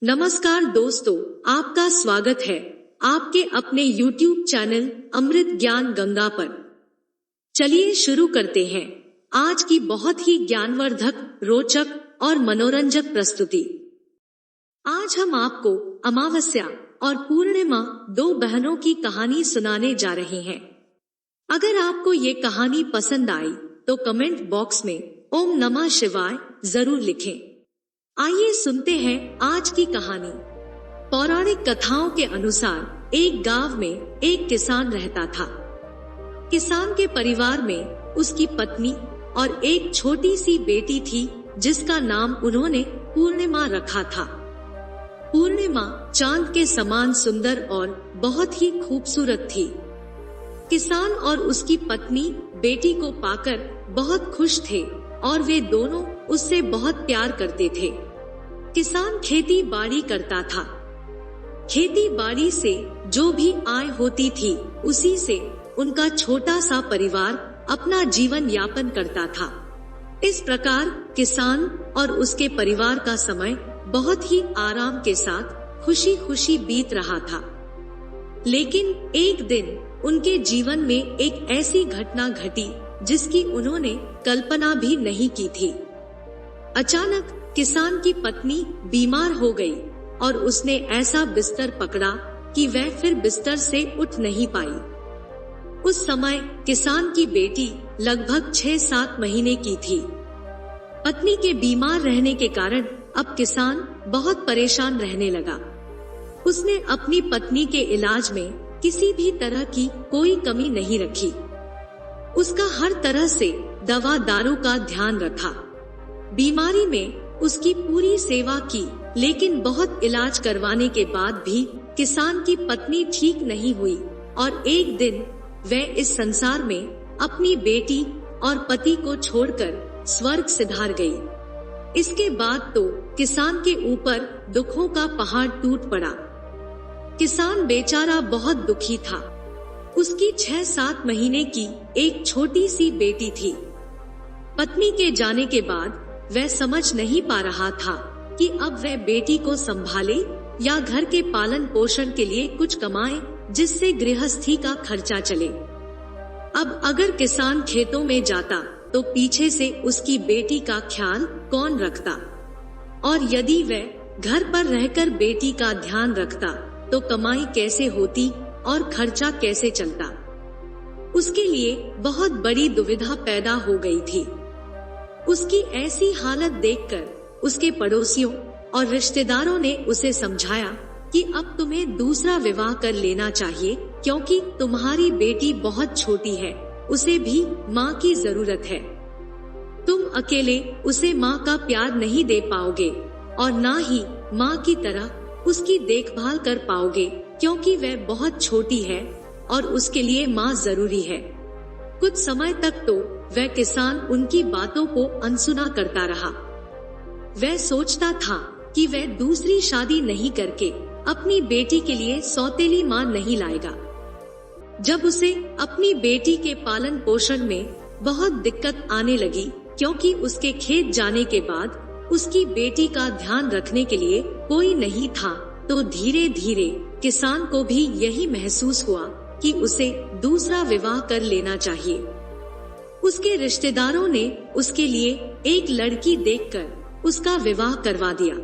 नमस्कार दोस्तों, आपका स्वागत है आपके अपने YouTube चैनल अमृत ज्ञान गंगा पर। चलिए शुरू करते हैं आज की बहुत ही ज्ञानवर्धक, रोचक और मनोरंजक प्रस्तुति। आज हम आपको अमावस्या और पूर्णिमा, दो बहनों की कहानी सुनाने जा रहे हैं। अगर आपको ये कहानी पसंद आई तो कमेंट बॉक्स में ओम नमः शिवाय जरूर लिखें। आइए सुनते हैं आज की कहानी। पौराणिक कथाओं के अनुसार एक गांव में एक किसान रहता था। किसान के परिवार में उसकी पत्नी और एक छोटी सी बेटी थी जिसका नाम उन्होंने पूर्णिमा रखा था। पूर्णिमा चांद के समान सुंदर और बहुत ही खूबसूरत थी। किसान और उसकी पत्नी बेटी को पाकर बहुत खुश थे और वे दोनों उससे बहुत प्यार करते थे। किसान खेती बाड़ी करता था। खेती बाड़ी से जो भी आय होती थी उसी से उनका छोटा सा परिवार अपना जीवन यापन करता था। इस प्रकार किसान और उसके परिवार का समय बहुत ही आराम के साथ खुशी खुशी बीत रहा था। लेकिन एक दिन उनके जीवन में एक ऐसी घटना घटी जिसकी उन्होंने कल्पना भी नहीं की थी। अचानक किसान की पत्नी बीमार हो गई और उसने ऐसा बिस्तर पकड़ा कि वह फिर बिस्तर से उठ नहीं पाई। उस समय किसान की बेटी लगभग 6-7 महीने की थी। पत्नी के बीमार रहने के कारण अब किसान बहुत परेशान रहने लगा। उसने अपनी पत्नी के इलाज में किसी भी तरह की कोई कमी नहीं रखी। उसका हर तरह से दवा दारू का ध्यान रखा। बीमारी में उसकी पूरी सेवा की, लेकिन बहुत इलाज करवाने के बाद भी किसान की पत्नी ठीक नहीं हुई और एक दिन वह इस संसार में अपनी बेटी और पति को छोड़कर स्वर्ग सिधार गई। इसके बाद तो किसान के ऊपर दुखों का पहाड़ टूट पड़ा। किसान बेचारा बहुत दुखी था। उसकी 6-7 महीने की एक छोटी सी बेटी थी। पत्नी के जाने के बाद वह समझ नहीं पा रहा था कि अब वह बेटी को संभाले या घर के पालन पोषण के लिए कुछ कमाए जिससे गृहस्थी का खर्चा चले। अब अगर किसान खेतों में जाता तो पीछे से उसकी बेटी का ख्याल कौन रखता, और यदि वह घर पर रहकर बेटी का ध्यान रखता तो कमाई कैसे होती और खर्चा कैसे चलता। उसके लिए बहुत बड़ी दुविधा पैदा हो गई थी। उसकी ऐसी हालत देखकर उसके पड़ोसियों और रिश्तेदारों ने उसे समझाया कि अब तुम्हें दूसरा विवाह कर लेना चाहिए, क्योंकि तुम्हारी बेटी बहुत छोटी है, उसे भी माँ की जरूरत है। तुम अकेले उसे माँ का प्यार नहीं दे पाओगे और ना ही माँ की तरह उसकी देखभाल कर पाओगे, क्योंकि वह बहुत छोटी है और उसके लिए माँ जरूरी है। कुछ समय तक तो वह किसान उनकी बातों को अनसुना करता रहा। वह सोचता था कि वह दूसरी शादी नहीं करके अपनी बेटी के लिए सौतेली माँ नहीं लाएगा। जब उसे अपनी बेटी के पालन पोषण में बहुत दिक्कत आने लगी, क्योंकि उसके खेत जाने के बाद उसकी बेटी का ध्यान रखने के लिए कोई नहीं था, तो धीरे धीरे किसान को भी यही महसूस हुआ कि उसे दूसरा विवाह कर लेना चाहिए। उसके रिश्तेदारों ने उसके लिए एक लड़की देखकर उसका विवाह करवा दिया।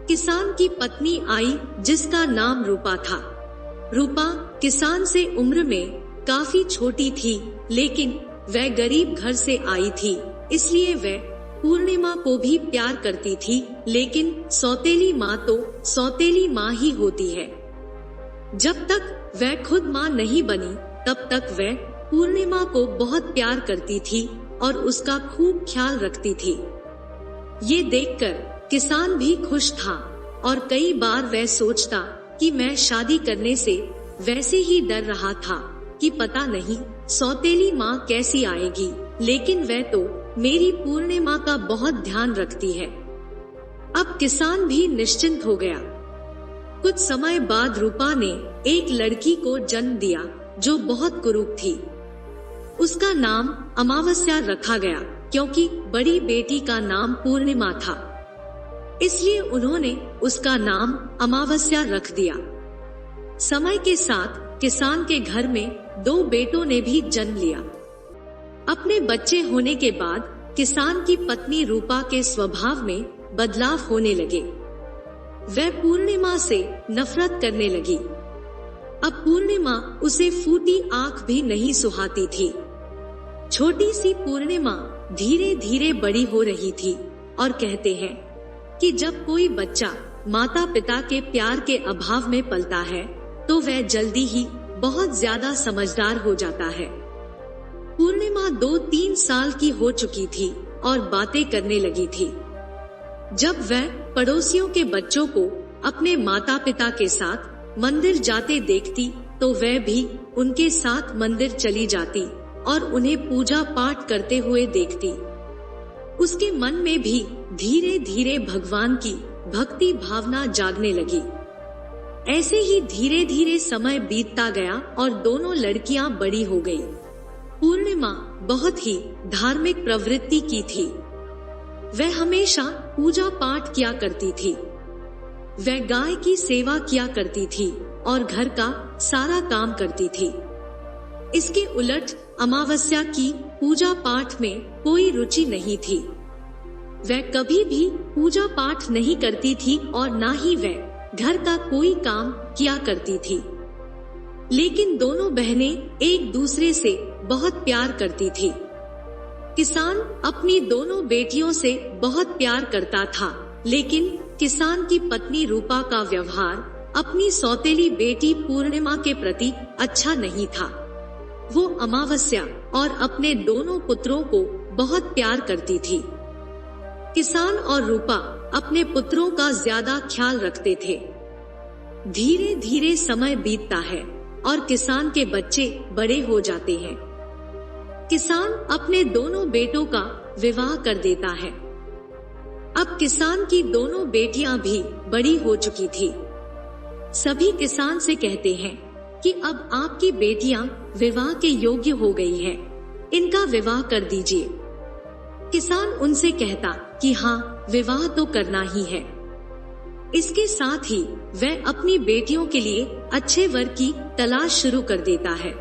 किसान की पत्नी आई जिसका नाम रूपा था। रूपा किसान से उम्र में काफी छोटी थी, लेकिन वह गरीब घर से आई थी, इसलिए वह पूर्णिमा को भी प्यार करती थी। लेकिन सौतेली माँ तो सौतेली माँ ही होती है। जब तक वह खुद माँ नहीं बनी तब तक वह पूर्णिमा को बहुत प्यार करती थी और उसका खूब ख्याल रखती थी। ये देखकर किसान भी खुश था और कई बार वह सोचता कि मैं शादी करने से वैसे ही डर रहा था कि पता नहीं सौतेली माँ कैसी आएगी, लेकिन वह तो मेरी पूर्णिमा का बहुत ध्यान रखती है। अब किसान भी निश्चिंत हो गया। कुछ समय बाद रूपा ने एक लड़की को जन्म दिया जो बहुत कुरूप थी। उसका नाम अमावस्या रखा गया, क्योंकि बड़ी बेटी का नाम पूर्णिमा था। इसलिए उन्होंने उसका नाम अमावस्या रख दिया। समय के साथ किसान के घर में 2 बेटों ने भी जन्म लिया। अपने बच्चे होने के बाद किसान की पत्नी रूपा के स्वभाव में बदलाव होने लगे। वह पूर्णिमा से नफरत करने लगी। अब पूर्णिमा उसे फूटी आंख भी नहीं सुहाती थी। छोटी सी पूर्णिमा धीरे धीरे बड़ी हो रही थी और कहते हैं कि जब कोई बच्चा माता पिता के प्यार के अभाव में पलता है तो वह जल्दी ही बहुत ज्यादा समझदार हो जाता है। पूर्णिमा 2-3 साल की हो चुकी थी और बातें करने लगी थी। जब वह पड़ोसियों के बच्चों को अपने माता पिता के साथ मंदिर जाते देखती तो वह भी उनके साथ मंदिर चली जाती और उन्हें पूजा पाठ करते हुए देखती। उसके मन में भी धीरे धीरे भगवान की भक्ति भावना जागने लगी। ऐसे ही धीरे धीरे समय बीतता गया और दोनों लड़कियां बड़ी हो गई। पूर्णिमा बहुत ही धार्मिक प्रवृत्ति की थी। वह हमेशा पूजा पाठ किया करती थी। वह गाय की सेवा किया करती थी और घर का सारा काम करती थी। इसके उलट अमावस्या की पूजा पाठ में कोई रुचि नहीं थी। वह कभी भी पूजा पाठ नहीं करती थी और ना ही वह घर का कोई काम किया करती थी। लेकिन दोनों बहनें एक दूसरे से बहुत प्यार करती थी। किसान अपनी दोनों बेटियों से बहुत प्यार करता था, लेकिन किसान की पत्नी रूपा का व्यवहार अपनी सौतेली बेटी पूर्णिमा के प्रति अच्छा नहीं था। वो अमावस्या और अपने दोनों पुत्रों को बहुत प्यार करती थी। किसान और रूपा अपने पुत्रों का ज्यादा ख्याल रखते थे। धीरे धीरे समय बीतता है और किसान के बच्चे बड़े हो जाते हैं। किसान अपने दोनों बेटों का विवाह कर देता है। अब किसान की दोनों बेटियां भी बड़ी हो चुकी थी। सभी किसान से कहते हैं कि अब आपकी बेटियां विवाह के योग्य हो गई हैं, इनका विवाह कर दीजिए। किसान उनसे कहता कि हाँ, विवाह तो करना ही है। इसके साथ ही वह अपनी बेटियों के लिए अच्छे वर की तलाश शुरू कर देता है।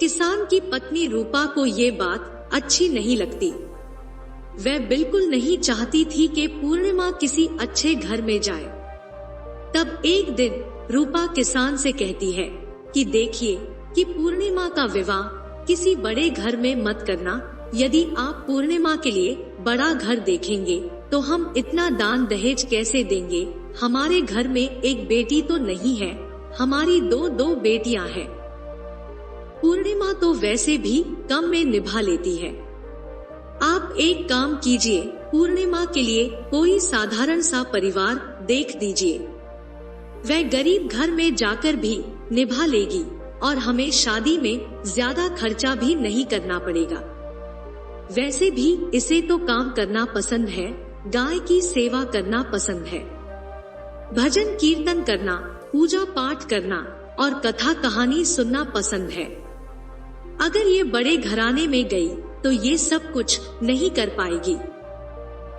किसान की पत्नी रूपा को ये बात अच्छी नहीं लगती। वह बिल्कुल नहीं चाहती थी कि पूर्णिमा किसी अच्छे घर में जाए। तब एक दिन रूपा किसान से कहती है कि देखिए कि पूर्णिमा का विवाह किसी बड़े घर में मत करना। यदि आप पूर्णिमा के लिए बड़ा घर देखेंगे तो हम इतना दान दहेज कैसे देंगे? हमारे घर में एक बेटी तो नहीं है, हमारी दो बेटियां हैं। पूर्णिमा तो वैसे भी कम में निभा लेती है। आप एक काम कीजिए, पूर्णिमा के लिए कोई साधारण सा परिवार देख दीजिए। वह गरीब घर में जाकर भी निभा लेगी और हमें शादी में ज्यादा खर्चा भी नहीं करना पड़ेगा। वैसे भी इसे तो काम करना पसंद है, गाय की सेवा करना पसंद है, भजन कीर्तन करना, पूजा पाठ करना और कथा कहानी सुनना पसंद है। अगर ये बड़े घराने में गई तो ये सब कुछ नहीं कर पाएगी,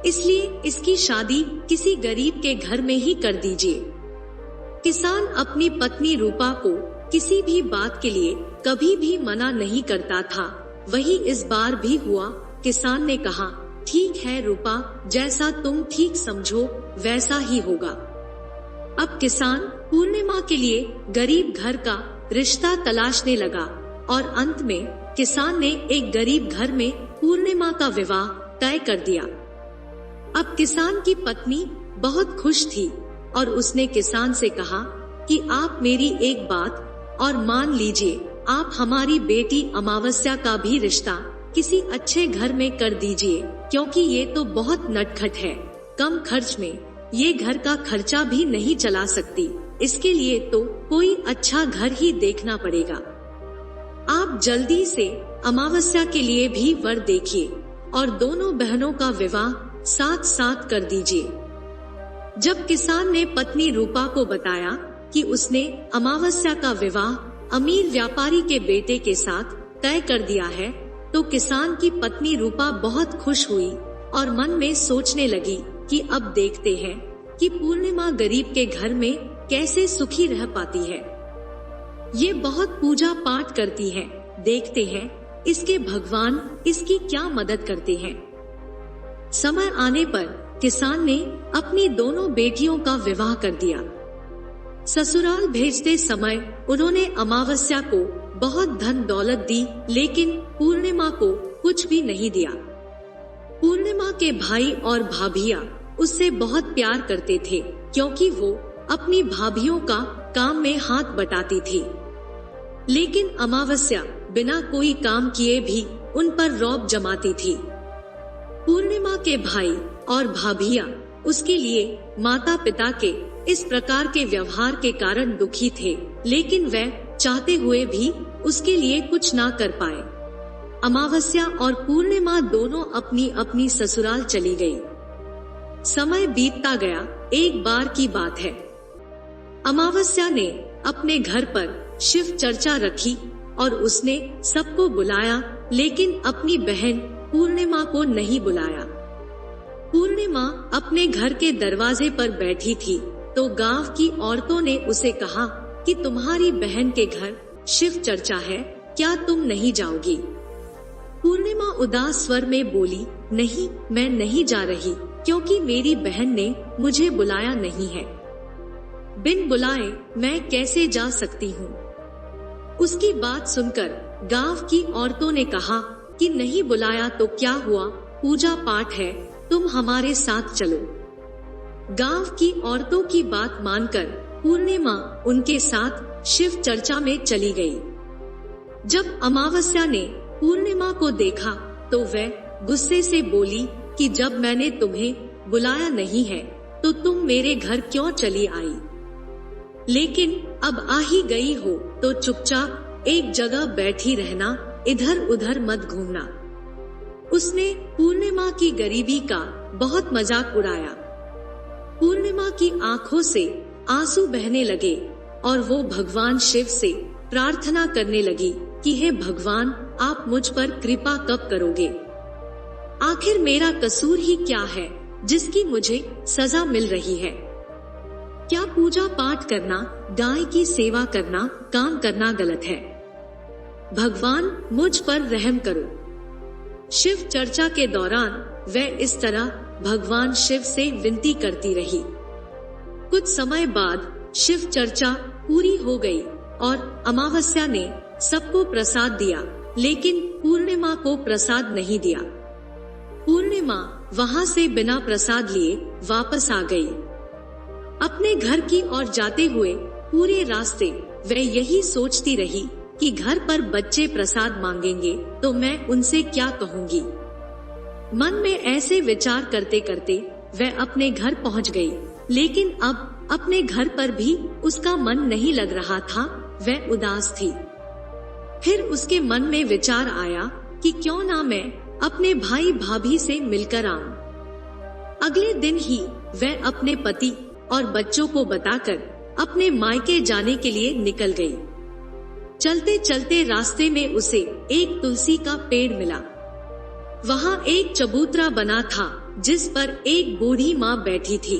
इसलिए इसकी शादी किसी गरीब के घर में ही कर दीजिए। किसान अपनी पत्नी रूपा को किसी भी बात के लिए कभी भी मना नहीं करता था। वही इस बार भी हुआ। किसान ने कहा, ठीक है रूपा, जैसा तुम ठीक समझो वैसा ही होगा। अब किसान पूर्णिमा के लिए गरीब घर का रिश्ता तलाशने लगा और अंत में किसान ने एक गरीब घर में पूर्णिमा का विवाह तय कर दिया। अब किसान की पत्नी बहुत खुश थी और उसने किसान से कहा कि आप मेरी एक बात और मान लीजिए, आप हमारी बेटी अमावस्या का भी रिश्ता किसी अच्छे घर में कर दीजिए, क्योंकि ये तो बहुत नटखट है। कम खर्च में ये घर का खर्चा भी नहीं चला सकती, इसके लिए तो कोई अच्छा घर ही देखना पड़ेगा। आप जल्दी से अमावस्या के लिए भी वर देखिए और दोनों बहनों का विवाह साथ साथ कर दीजिए। जब किसान ने पत्नी रूपा को बताया कि उसने अमावस्या का विवाह अमीर व्यापारी के बेटे के साथ तय कर दिया है, तो किसान की पत्नी रूपा बहुत खुश हुई और मन में सोचने लगी कि अब देखते हैं कि पूर्णिमा गरीब के घर में कैसे सुखी रह पाती है। ये बहुत पूजा पाठ करती है, देखते हैं इसके भगवान इसकी क्या मदद करते हैं। समय आने पर किसान ने अपनी दोनों बेटियों का विवाह कर दिया। ससुराल भेजते समय उन्होंने अमावस्या को बहुत धन दौलत दी, लेकिन पूर्णिमा को कुछ भी नहीं दिया। पूर्णिमा के भाई और भाभियां उससे बहुत प्यार करते थे, क्योंकि वो अपनी भाभियों का काम में हाथ बटाती थी। लेकिन अमावस्या बिना कोई काम किए भी उन पर रौब जमाती थी। पूर्णिमा के भाई और भाभियां उसके लिए माता पिता के इस प्रकार के व्यवहार के कारण दुखी थे, लेकिन वह चाहते हुए भी उसके लिए कुछ ना कर पाए। अमावस्या और पूर्णिमा दोनों अपनी अपनी ससुराल चली गई। समय बीतता गया। एक बार की बात है, अमावस्या ने अपने घर पर शिव चर्चा रखी और उसने सबको बुलाया, लेकिन अपनी बहन पूर्णिमा को नहीं बुलाया। पूर्णिमा अपने घर के दरवाजे पर बैठी थी तो गांव की औरतों ने उसे कहा कि तुम्हारी बहन के घर शिव चर्चा है, क्या तुम नहीं जाओगी? पूर्णिमा उदास स्वर में बोली, नहीं, मैं नहीं जा रही, क्योंकि मेरी बहन ने मुझे बुलाया नहीं है। बिन बुलाए मैं कैसे जा सकती हूँ? उसकी बात सुनकर गांव की औरतों ने कहा कि नहीं बुलाया तो क्या हुआ, पूजा पाठ है, तुम हमारे साथ चलो। गांव की औरतों की बात मानकर पूर्णिमा उनके साथ शिव चर्चा में चली गई। जब अमावस्या ने पूर्णिमा को देखा तो वह गुस्से से बोली कि जब मैंने तुम्हें बुलाया नहीं है तो तुम मेरे घर क्यों चली आई? लेकिन अब आ ही गई हो तो चुपचाप एक जगह बैठी रहना, इधर उधर मत घूमना। उसने पूर्णिमा की गरीबी का बहुत मजाक उड़ाया। पूर्णिमा की आंखों से आंसू बहने लगे और वो भगवान शिव से प्रार्थना करने लगी कि हे भगवान, आप मुझ पर कृपा कब करोगे? आखिर मेरा कसूर ही क्या है जिसकी मुझे सजा मिल रही है? क्या पूजा पाठ करना, गाय की सेवा करना, काम करना गलत है? भगवान मुझ पर रहम करो। शिव चर्चा के दौरान वह इस तरह भगवान शिव से विनती करती रही। कुछ समय बाद शिव चर्चा पूरी हो गई और अमावस्या ने सबको प्रसाद दिया, लेकिन पूर्णिमा को प्रसाद नहीं दिया। पूर्णिमा वहां से बिना प्रसाद लिए वापस आ गई। अपने घर की ओर जाते हुए पूरे रास्ते वह यही सोचती रही कि घर पर बच्चे प्रसाद मांगेंगे तो मैं उनसे क्या कहूँगी। मन में ऐसे विचार करते करते वह अपने घर पहुँच गई, लेकिन अब अपने घर पर भी उसका मन नहीं लग रहा था, वह उदास थी। फिर उसके मन में विचार आया कि क्यों ना मैं अपने भाई भाभी से मिलकर आऊं। अगले दिन ही वह अपने पति और बच्चों को बताकर अपने मायके जाने के लिए निकल गई। चलते चलते रास्ते में उसे एक तुलसी का पेड़ मिला। वहाँ एक चबूतरा बना था जिस पर एक बूढ़ी माँ बैठी थी।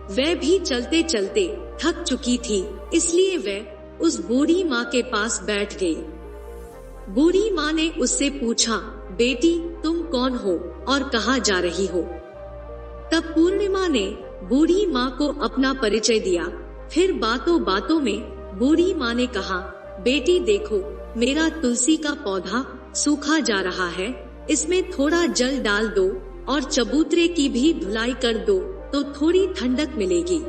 वह भी चलते चलते थक चुकी थी, इसलिए वह उस बूढ़ी माँ के पास बैठ गई। बूढ़ी माँ ने उससे पूछा, बेटी तुम कौन हो और कहाँ जा रही हो? तब पूर्णिमा ने बूढ़ी माँ को अपना परिचय दिया। फिर बातों बातों में बूढ़ी माँ ने कहा, बेटी देखो, मेरा तुलसी का पौधा सूखा जा रहा है, इसमें थोड़ा जल डाल दो और चबूतरे की भी धुलाई कर दो तो थोड़ी ठंडक मिलेगी।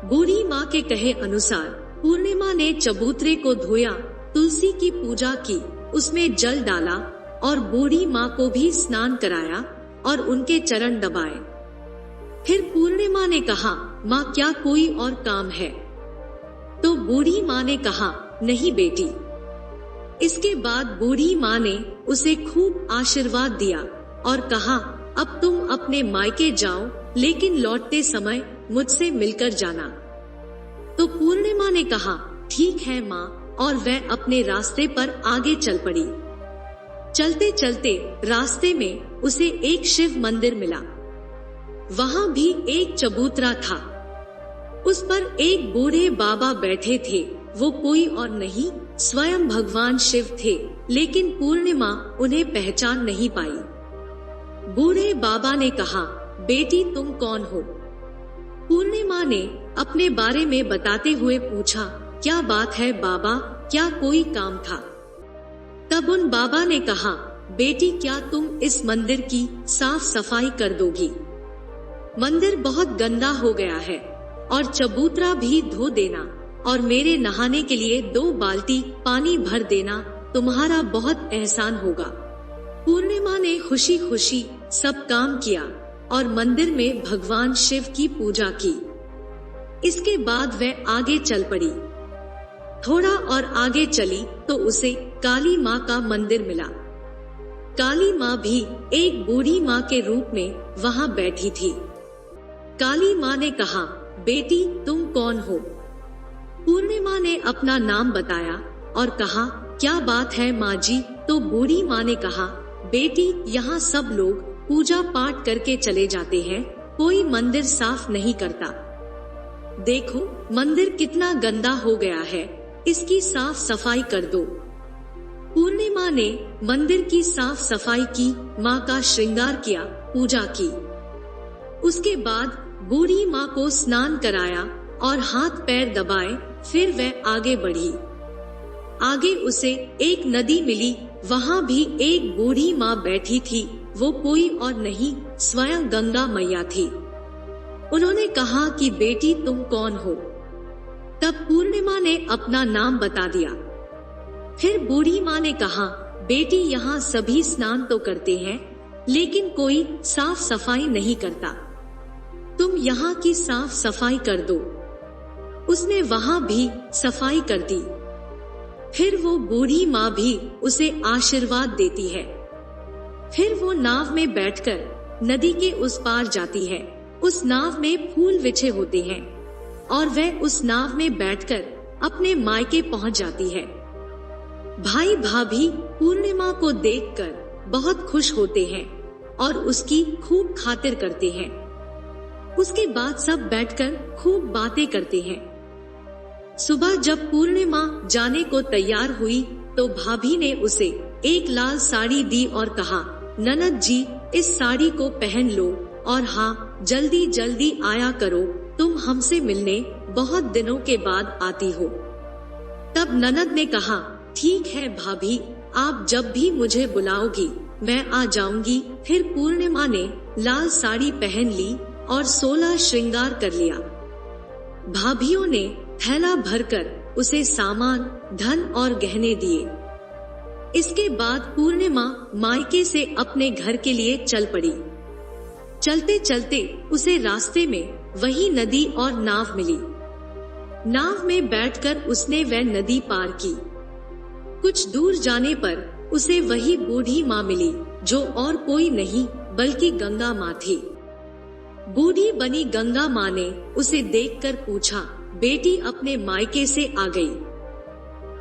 बूढ़ी माँ के कहे अनुसार पूर्णिमा ने चबूतरे को धोया, तुलसी की पूजा की, उसमें जल डाला और बूढ़ी माँ को भी स्नान कराया और उनके चरण दबाए। फिर पूर्णिमा ने कहा, माँ क्या कोई और काम है? तो बूढ़ी माँ ने कहा, नहीं बेटी। इसके बाद बूढ़ी माँ ने उसे खूब आशीर्वाद दिया और कहा, अब तुम अपने मायके जाओ, लेकिन लौटते समय मुझसे मिलकर जाना। तो पूर्णिमा ने कहा, ठीक है माँ, और वह अपने रास्ते पर आगे चल पड़ी। चलते चलते रास्ते में उसे एक शिव मंदिर मिला। वहाँ भी एक चबूतरा था। उस पर एक बूढ़े बाबा बैठे थे। वो कोई और नहीं, स्वयं भगवान शिव थे, लेकिन पूर्णिमा उन्हें पहचान नहीं पाई। बूढ़े बाबा ने कहा, बेटी तुम कौन हो? पूर्णिमा ने अपने बारे में बताते हुए पूछा, क्या बात है बाबा, क्या कोई काम था? तब उन बाबा ने कहा, बेटी क्या तुम इस मंदिर की साफ सफाई कर दोगी? मंदिर बहुत गंदा हो गया है और चबूतरा भी धो देना और मेरे नहाने के लिए 2 बाल्टी पानी भर देना, तुम्हारा बहुत एहसान होगा। पूर्णिमा ने खुशी खुशी सब काम किया और मंदिर में भगवान शिव की पूजा की। इसके बाद वह आगे चल पड़ी। थोड़ा और आगे चली तो उसे काली माँ का मंदिर मिला। काली माँ भी एक बूढ़ी माँ के रूप में वहाँ बैठी थी। काली माँ ने कहा, बेटी तुम कौन हो? पूर्णिमा ने अपना नाम बताया और कहा, क्या बात है माँ जी? तो बूढ़ी माँ ने कहा, बेटी यहाँ सब लोग पूजा पाठ करके चले जाते हैं, कोई मंदिर साफ नहीं करता। देखो मंदिर कितना गंदा हो गया है, इसकी साफ सफाई कर दो। पूर्णिमा ने मंदिर की साफ सफाई की, माँ का श्रृंगार किया, पूजा की। उसके बाद बूढ़ी माँ को स्नान कराया और हाथ पैर दबाए। फिर वह आगे बढ़ी। आगे उसे एक नदी मिली। वहाँ भी एक बूढ़ी माँ बैठी थी। वो कोई और नहीं, स्वयं गंगा मैया थी। उन्होंने कहा कि बेटी तुम कौन हो? तब पूर्णिमा ने अपना नाम बता दिया। फिर बूढ़ी माँ ने कहा, बेटी यहाँ सभी स्नान तो करते हैं, लेकिन कोई साफ सफाई नहीं करता। तुम यहाँ की साफ सफाई कर दो। उसने वहाँ भी सफाई कर दी। फिर वो बूढ़ी माँ भी उसे आशीर्वाद देती है। फिर वो नाव में बैठकर नदी के उस पार जाती है। उस नाव में फूल बिछे होते हैं और वह उस नाव में बैठकर अपने मायके पहुँच जाती है। भाई भाभी पूर्णिमा को देखकर बहुत खुश होते हैं और उसकी खूब खातिर करते हैं। उसके बाद सब बैठकर खूब बातें करते हैं। सुबह जब पूर्णिमा जाने को तैयार हुई तो भाभी ने उसे एक लाल साड़ी दी और कहा, ननद जी इस साड़ी को पहन लो और हाँ जल्दी जल्दी आया करो, तुम हमसे मिलने बहुत दिनों के बाद आती हो। तब ननद ने कहा, ठीक है भाभी, आप जब भी मुझे बुलाओगी मैं आ जाऊंगी। फिर पूर्णिमा ने लाल साड़ी पहन ली और 16 श्रृंगार कर लिया। भाभीियों ने थैला भरकर उसे सामान, धन और गहने दिए। इसके बाद पूर्णिमा मायके से अपने घर के लिए चल पड़ी। चलते चलते उसे रास्ते में वही नदी और नाव मिली। नाव में बैठकर उसने वह नदी पार की। कुछ दूर जाने पर उसे वही बूढ़ी माँ मिली, जो और कोई नहीं बल्कि गंगा माँ थी। बूढ़ी बनी गंगा माँ ने उसे देखकर पूछा, बेटी अपने मायके से आ गई?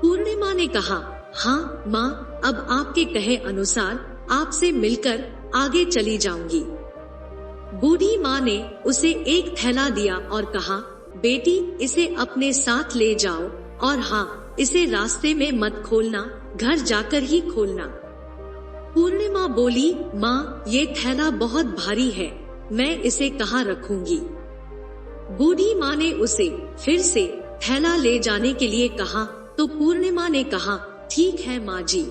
पूर्णिमा ने कहा, हाँ माँ, अब आपके कहे अनुसार आपसे मिलकर आगे चली जाऊंगी। बूढ़ी माँ ने उसे एक थैला दिया और कहा, बेटी इसे अपने साथ ले जाओ और हाँ, इसे रास्ते में मत खोलना, घर जाकर ही खोलना। पूर्णिमा बोली, माँ ये थैला बहुत भारी है, मैं इसे कहाँ रखूंगी? बूढ़ी माँ ने उसे फिर से थैला ले जाने के लिए कहा तो पूर्णिमा ने कहा, ठीक है माँ जी।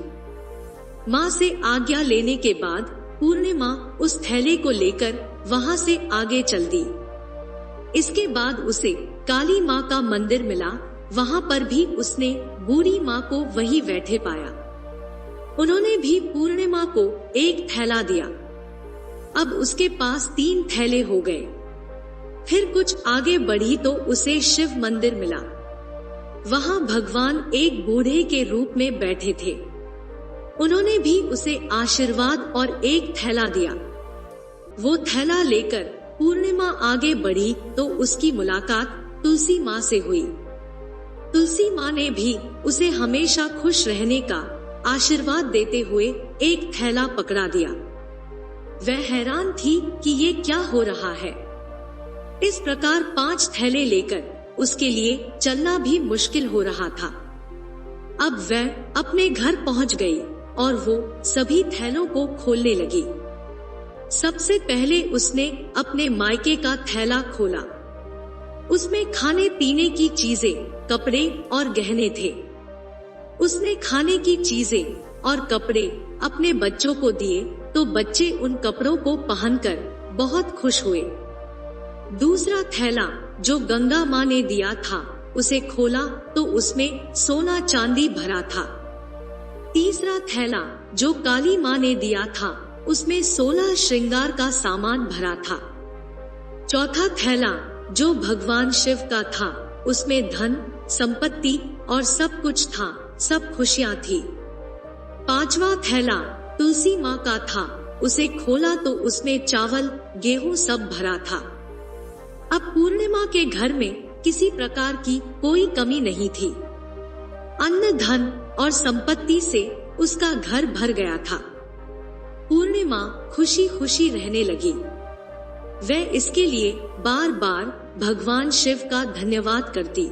माँ से आज्ञा लेने के बाद पूर्णिमा उस थैले को लेकर वहाँ से आगे चल दी। इसके बाद उसे काली माँ का मंदिर मिला। वहाँ पर भी उसने बूढ़ी माँ को वही बैठे पाया। उन्होंने भी पूर्णिमा को एक थैला दिया। अब उसके पास 3 थैले हो गए। फिर कुछ आगे बढ़ी तो उसे शिव मंदिर मिला। वहाँ भगवान एक बूढ़े के रूप में बैठे थे। उन्होंने भी उसे आशीर्वाद और एक थैला दिया। वो थैला लेकर पूर्णिमा आगे बढ़ी तो उसकी मुलाकात तुलसी माँ से हुई। तुलसी माँ ने भी उसे हमेशा खुश रहने का आशीर्वाद देते हुए एक थैला पकड़ा दिया। वह हैरान थी कि ये क्या हो रहा है। इस प्रकार 5 थैले लेकर उसके लिए चलना भी मुश्किल हो रहा था। अब वह अपने घर पहुंच गई और वो सभी थैलों को खोलने लगी। सबसे पहले उसने अपने मायके का थैला खोला। उसमें खाने पीने की चीजें, कपड़े और गहने थे। उसने खाने की चीजें और कपड़े अपने बच्चों को दिए तो बच्चे उन कपड़ों को पहनकर बहुत खुश हुए। दूसरा थैला जो गंगा माँ ने दिया था उसे खोला तो उसमें सोना चांदी भरा था। तीसरा थैला जो काली माँ ने दिया था उसमें 16 श्रृंगार का सामान भरा था। चौथा थैला जो भगवान शिव का था उसमें धन, संपत्ति और सब कुछ था, सब खुशियाँ थी। पांचवा थैला तुलसी माँ का था। उसे खोला तो उसमें चावल, गेहूं सब भरा था। अब पूर्णिमा के घर में किसी प्रकार की कोई कमी नहीं थी। अन्न, धन और संपत्ति से उसका घर भर गया था। पूर्णिमा खुशी खुशी रहने लगी। वह इसके लिए बार बार भगवान शिव का धन्यवाद करती।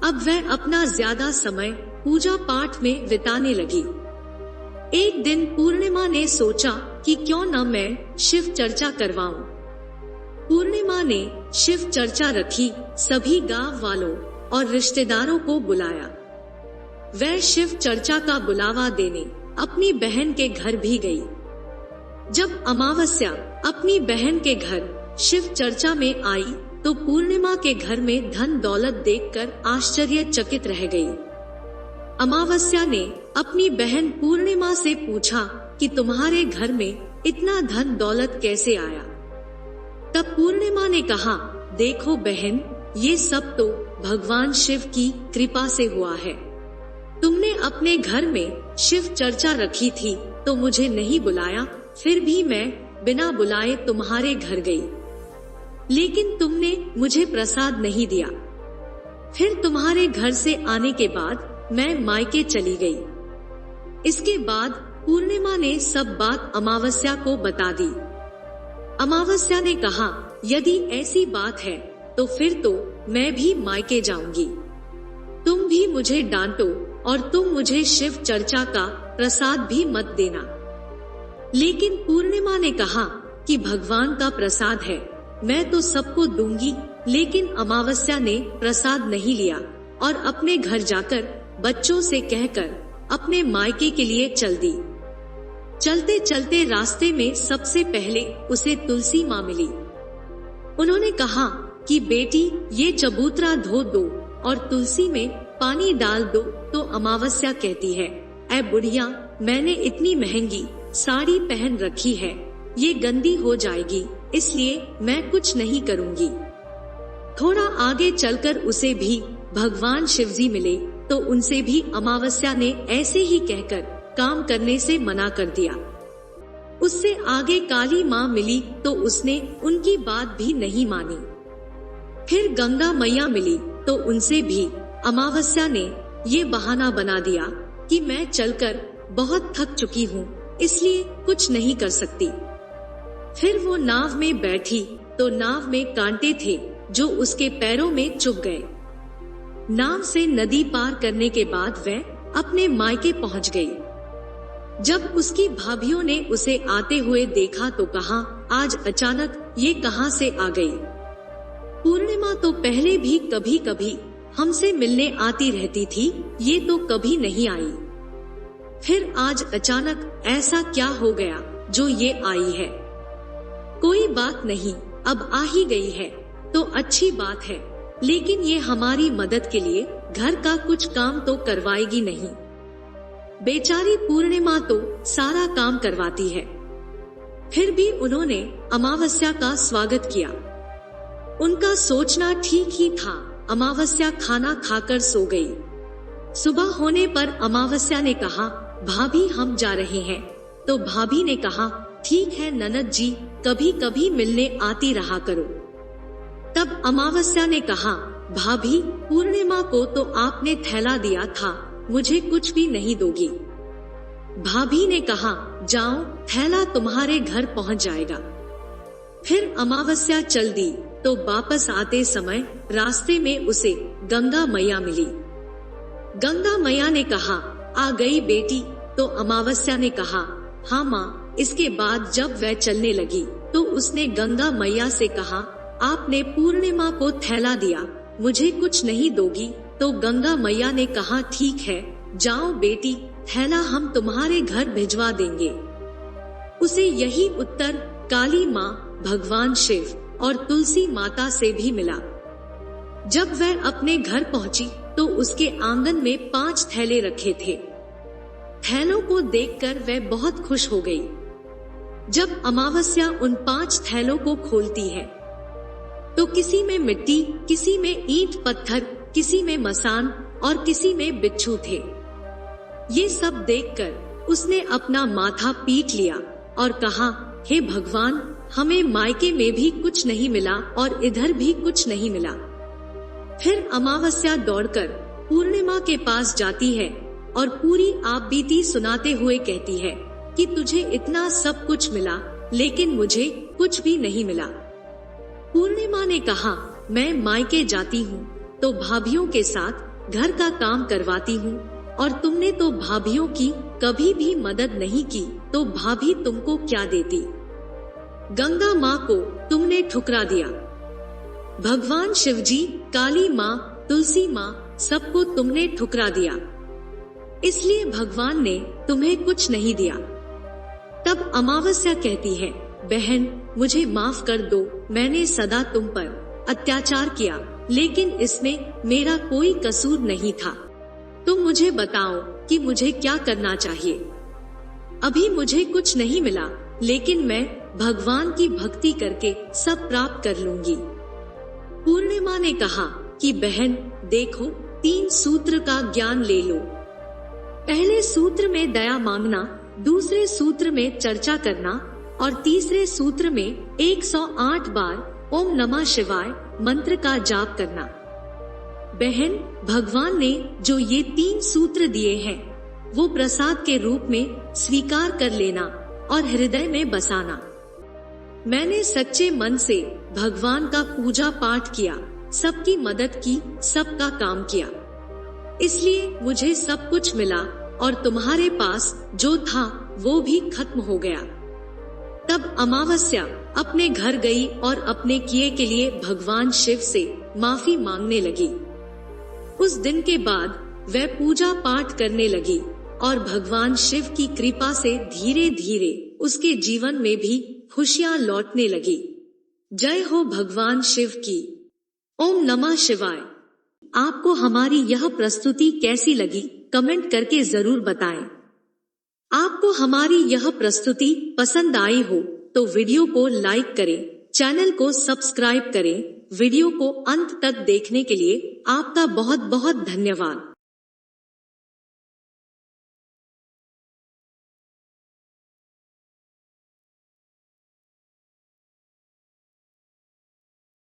अब वह अपना ज्यादा समय पूजा पाठ में बिताने लगी। एक दिन पूर्णिमा ने सोचा कि क्यों न मैं शिव चर्चा करवाऊं। पूर्णिमा ने शिव चर्चा रखी, सभी गांव वालों और रिश्तेदारों को बुलाया। वह शिव चर्चा का बुलावा देने अपनी बहन के घर भी गई। जब अमावस्या अपनी बहन के घर शिव चर्चा में आई तो पूर्णिमा के घर में धन दौलत देखकर आश्चर्यचकित रह गई। अमावस्या ने अपनी बहन पूर्णिमा से पूछा कि तुम्हारे घर में इतना धन दौलत कैसे आया? तब पूर्णिमा ने कहा, देखो बहन, ये सब तो भगवान शिव की कृपा से हुआ है। तुमने अपने घर में शिव चर्चा रखी थी तो मुझे नहीं बुलाया, फिर भी मैं बिना बुलाए तुम्हारे घर गई, लेकिन तुमने मुझे प्रसाद नहीं दिया। फिर तुम्हारे घर से आने के बाद मैं मायके चली गई। इसके बाद पूर्णिमा ने सब बात अमावस्या को बता दी। अमावस्या ने कहा, यदि ऐसी बात है तो फिर तो मैं भी मायके जाऊंगी। तुम भी मुझे डांटो और तुम मुझे शिव चर्चा का प्रसाद भी मत देना। लेकिन पूर्णिमा ने कहा कि भगवान का प्रसाद है, मैं तो सबको दूंगी। लेकिन अमावस्या ने प्रसाद नहीं लिया और अपने घर जाकर बच्चों से कहकर अपने मायके के लिए चल दी। चलते चलते रास्ते में सबसे पहले उसे तुलसी माँ मिली। उन्होंने कहा कि बेटी, ये चबूतरा धो दो और तुलसी में पानी डाल दो। तो अमावस्या कहती है, ऐ बुढ़िया, मैंने इतनी महंगी साड़ी पहन रखी है, ये गंदी हो जाएगी, इसलिए मैं कुछ नहीं करूंगी। थोड़ा आगे चलकर उसे भी भगवान शिवजी मिले तो उनसे भी अमावस्या ने ऐसे ही कहकर काम करने से मना कर दिया। उससे आगे काली माँ मिली तो उसने उनकी बात भी नहीं मानी। फिर गंगा मैया मिली तो उनसे भी अमावस्या ने ये बहाना बना दिया कि मैं चलकर बहुत थक चुकी हूँ, इसलिए कुछ नहीं कर सकती। फिर वो नाव में बैठी तो नाव में कांटे थे जो उसके पैरों में चुभ गए। नाव से नदी पार करने के बाद वह अपने मायके पहुंच गई। जब उसकी भाभियों ने उसे आते हुए देखा तो कहा, आज अचानक ये कहां से आ गई? पूर्णिमा तो पहले भी कभी कभी हमसे मिलने आती रहती थी, ये तो कभी नहीं आई। फिर आज अचानक ऐसा क्या हो गया जो ये आई है? कोई बात नहीं, अब आ ही गई है तो अच्छी बात है, लेकिन ये हमारी मदद के लिए घर का कुछ काम तो करवाएगी नहीं। बेचारी पूर्णिमा तो सारा काम करवाती है। फिर भी उन्होंने अमावस्या का स्वागत किया। उनका सोचना ठीक ही था। अमावस्या खाना खाकर सो गई। सुबह होने पर अमावस्या ने कहा, भाभी हम जा रहे हैं। तो भाभी ने कहा, ठीक है ननद जी, कभी कभी मिलने आती रहा करो। तब अमावस्या ने कहा, भाभी पूर्णिमा को तो आपने थैला दिया था, मुझे कुछ भी नहीं दोगी? भाभी ने कहा, जाओ, थैला तुम्हारे घर पहुंच जाएगा। फिर अमावस्या चल दी तो वापस आते समय रास्ते में उसे गंगा मैया मिली। गंगा मैया ने कहा, आ गई बेटी। तो अमावस्या ने कहा, हाँ माँ। इसके बाद जब वह चलने लगी तो उसने गंगा मैया से कहा, आपने पूर्णिमा को थैला दिया, मुझे कुछ नहीं दोगी? तो गंगा मैया ने कहा, ठीक है, जाओ बेटी, थैला हम तुम्हारे घर भिजवा देंगे। उसे यही उत्तर काली माँ, भगवान शिव और तुलसी माता से भी मिला। जब वह अपने घर पहुंची तो उसके आंगन में 5 थैले रखे थे। थैलों को देखकर वह बहुत खुश हो गई। जब अमावस्या उन 5 थैलों को खोलती है तो किसी में मिट्टी, किसी में ईंट पत्थर, किसी में मसान और किसी में बिच्छू थे। ये सब देखकर उसने अपना माथा पीट लिया और कहा, हे भगवान, हमें मायके में भी कुछ नहीं मिला और इधर भी कुछ नहीं मिला। फिर अमावस्या दौड़कर पूर्णिमा के पास जाती है और पूरी आप बीती सुनाते हुए कहती है कि तुझे इतना सब कुछ मिला लेकिन मुझे कुछ भी नहीं मिला। पूर्णिमा ने कहा, मैं मायके जाती हूँ तो भाभीियों के साथ घर का काम करवाती हूँ और तुमने तो भाभीियों की कभी भी मदद नहीं की, तो भाभी तुमको क्या देती? गंगा माँ को तुमने ठुकरा दिया। भगवान शिवजी, काली माँ, तुलसी माँ, सबको तुमने ठुकरा दिया, इसलिए भगवान ने तुम्हें कुछ नहीं दिया। तब अमावस्या कहती है, बहन, मुझे माफ कर दो, मैंने सदा तुम पर अत्याचार किया, लेकिन इसमें मेरा कोई कसूर नहीं था। तुम मुझे बताओ कि मुझे क्या करना चाहिए। अभी मुझे कुछ नहीं मिला, लेकिन मैं भगवान की भक्ति करके सब प्राप्त कर लूंगी। पूर्णिमा ने कहा कि बहन देखो, 3 सूत्र का ज्ञान ले लो। पहले सूत्र में दया मांगना, दूसरे सूत्र में चर्चा करना और तीसरे सूत्र में 108 बार ओम नमः शिवाय मंत्र का जाप करना। बहन, भगवान ने जो ये 3 सूत्र दिए हैं वो प्रसाद के रूप में स्वीकार कर लेना और हृदय में बसाना। मैंने सच्चे मन से भगवान का पूजा पाठ किया, सबकी मदद की, सबका काम किया, इसलिए मुझे सब कुछ मिला और तुम्हारे पास जो था वो भी खत्म हो गया। तब अमावस्या अपने घर गई और अपने किए के लिए भगवान शिव से माफी मांगने लगी। उस दिन के बाद वह पूजा पाठ करने लगी और भगवान शिव की कृपा से धीरे धीरे उसके जीवन में भी खुशियां लौटने लगी। जय हो भगवान शिव की। ओम नमः शिवाय। आपको हमारी यह प्रस्तुति कैसी लगी कमेंट करके जरूर बताएं। आपको हमारी यह प्रस्तुति पसंद आई हो तो वीडियो को लाइक करें, चैनल को सब्सक्राइब करें। वीडियो को अंत तक देखने के लिए आपका बहुत बहुत धन्यवाद।